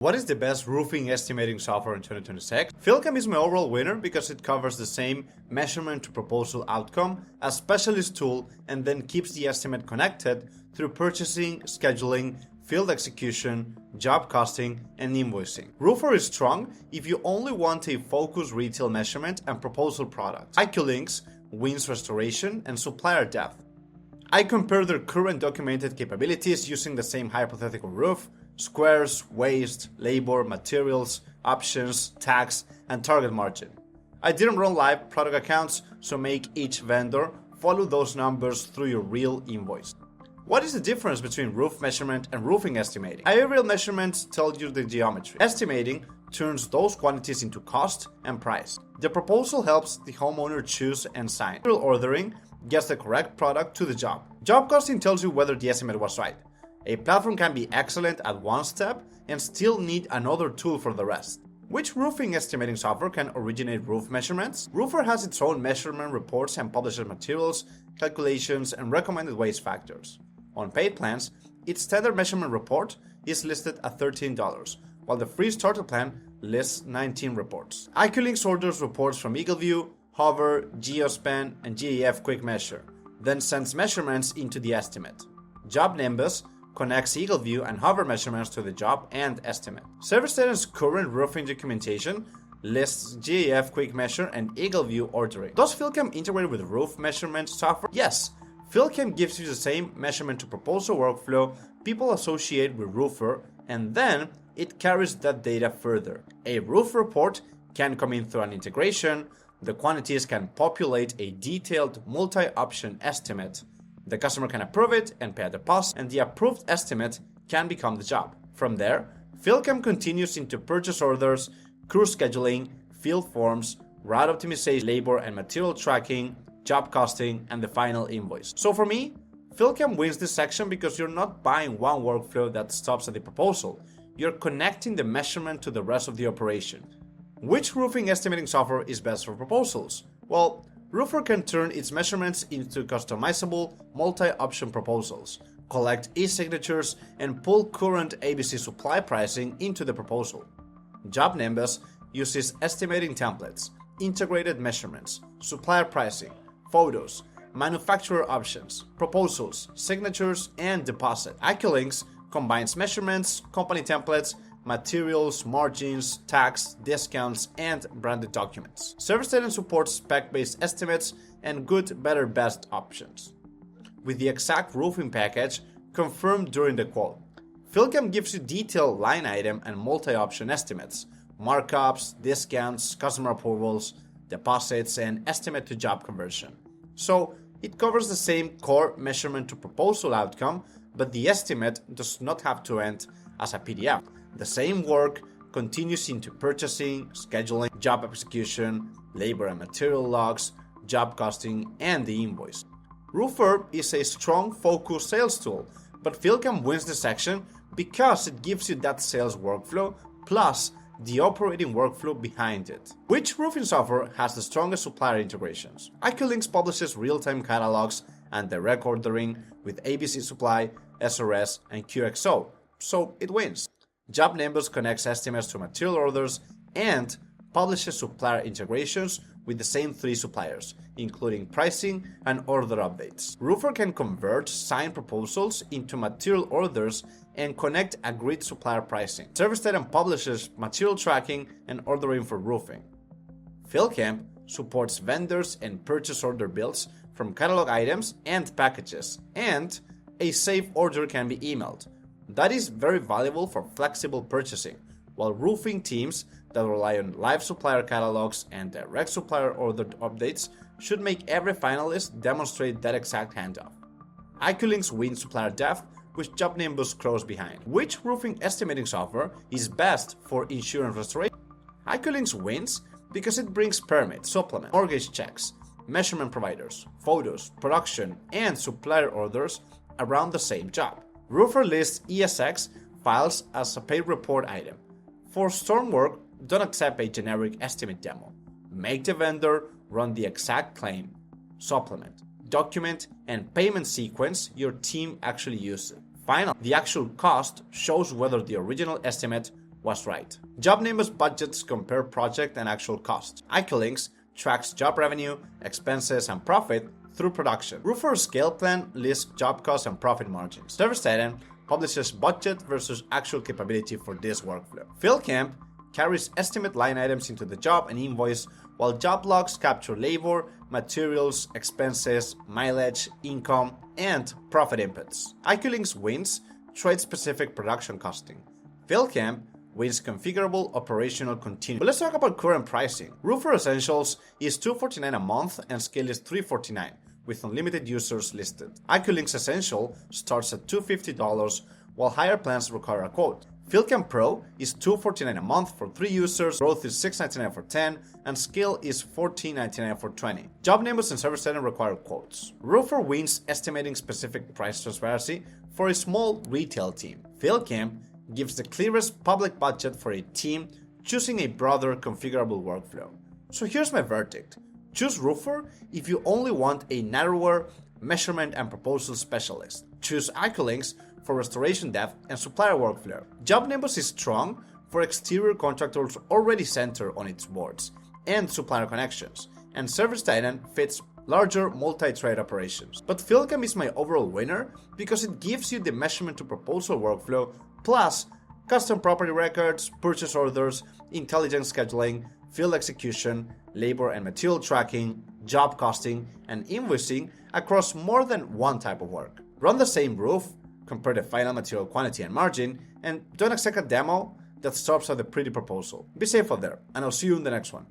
What is the best roofing estimating software in 2026? FieldCamp is my overall winner because it covers the same measurement to proposal outcome as specialist tool and then keeps the estimate connected through purchasing, scheduling, field execution, job costing, and invoicing. Roofer is strong if you only want a focused retail measurement and proposal product. AccuLynx wins restoration and supplier depth. I compare their current documented capabilities using the same hypothetical roof, squares, waste, labor, materials, options, tax, and target margin. I didn't run live product accounts, so make each vendor follow those numbers through your real invoice. What is the difference between roof measurement and roofing estimating? Aerial measurements tell you the geometry. Estimating turns those quantities into cost and price. The proposal helps the homeowner choose and sign. Material ordering gets the correct product to the job. Job costing tells you whether the estimate was right. A platform can be excellent at one step and still need another tool for the rest. Which roofing estimating software can originate roof measurements? Roofer has its own measurement reports and publishes materials, calculations, and recommended waste factors. On paid plans, its standard measurement report is listed at $13, while the free starter plan lists 19 reports. AccuLynx orders reports from EagleView, Hover, GeoSpan, and GAF Quick Measure, then sends measurements into the estimate. JobNimbus connects EagleView and Hover measurements to the job and estimate. ServiceTitan's current roofing documentation lists GAF Quick Measure and EagleView ordering. Does FieldCamp integrate with roof measurement software? Yes. FieldCamp gives you the same measurement to proposal workflow people associate with Roofer, and then it carries that data further. A roof report can come in through an integration, the quantities can populate a detailed multi-option estimate. The customer can approve it and pay a deposit, and the approved estimate can become the job. From there, FieldCamp continues into purchase orders, crew scheduling, field forms, route optimization, labor and material tracking, job costing, and the final invoice. So for me, FieldCamp wins this section because you're not buying one workflow that stops at the proposal. You're connecting the measurement to the rest of the operation. Which roofing estimating software is best for proposals? Well, Roofer can turn its measurements into customizable multi-option proposals, collect e-signatures, and pull current ABC supply pricing into the proposal. JobNimbus uses estimating templates, integrated measurements, supplier pricing, photos, manufacturer options, proposals, signatures, and deposit. AccuLynx combines measurements, company templates, materials, margins, tax, discounts, and branded documents. ServiceTitan supports spec-based estimates and good, better, best options, with the exact roofing package confirmed during the quote. FieldCamp gives you detailed line item and multi-option estimates, markups, discounts, customer approvals, deposits, and estimate to job conversion. So it covers the same core measurement to proposal outcome, but the estimate does not have to end as a PDF. The same work continues into purchasing, scheduling, job execution, labor and material logs, job costing, and the invoice. Roofer is a strong focused sales tool, but FieldCamp wins the section because it gives you that sales workflow plus the operating workflow behind it. Which roofing software has the strongest supplier integrations? AccuLynx publishes real-time catalogs and direct ordering with ABC Supply, SRS, and QXO, so it wins. JobNimbus connects estimates to material orders and publishes supplier integrations with the same 3 suppliers, including pricing and order updates. Roofer can convert signed proposals into material orders and connect agreed supplier pricing. ServiceTitan publishes material tracking and ordering for roofing. FieldCamp supports vendors and purchase order builds from catalog items and packages, and a safe order can be emailed. That is very valuable for flexible purchasing, while roofing teams that rely on live supplier catalogs and direct supplier order updates should make every finalist demonstrate that exact handoff. AccuLynx wins supplier depth, which JobNimbus close behind. Which roofing estimating software is best for insurance restoration? AccuLynx wins because it brings permit, supplement, mortgage checks, measurement providers, photos, production, and supplier orders around the same job. Roofer lists ESX files as a paid report item. For storm work, don't accept a generic estimate demo. Make the vendor run the exact claim, supplement, document, and payment sequence your team actually uses. Finally, the actual cost shows whether the original estimate was right. JobNimbus budgets compare project and actual costs. AccuLynx tracks job revenue, expenses, and profit through production. Roofer's scale plan lists job costs and profit margins. ServiceTitan publishes budget versus actual capability for this workflow. FieldCamp carries estimate line items into the job and invoice, while job logs capture labor, materials, expenses, mileage, income, and profit inputs. AccuLynx wins trade-specific production costing. FieldCamp wins configurable operational continuity. But let's talk about current pricing. Roofer Essentials is $249 a month and Scale is $349, with unlimited users listed. AccuLynx Essential starts at $250, while higher plans require a quote. FieldCamp Pro is $249 a month for 3 users, Growth is $699 for 10, and Scale is $1499 for 20. JobNimbus and ServiceTitan require quotes. Roofer wins estimating specific price transparency for a small retail team. FieldCamp gives the clearest public budget for a team choosing a broader configurable workflow. So here's my verdict. Choose Roofer if you only want a narrower measurement and proposal specialist. Choose AccuLynx for restoration depth and supplier workflow. JobNimbus is strong for exterior contractors already centered on its boards and supplier connections, and ServiceTitan fits larger multi-trade operations. But FieldCamp is my overall winner because it gives you the measurement to proposal workflow plus custom property records, purchase orders, intelligent scheduling, field execution, labor and material tracking, job costing, and invoicing across more than one type of work. Run the same roof, compare the final material quantity and margin, and don't expect a demo that stops at the pretty proposal. Be safe out there, and I'll see you in the next one.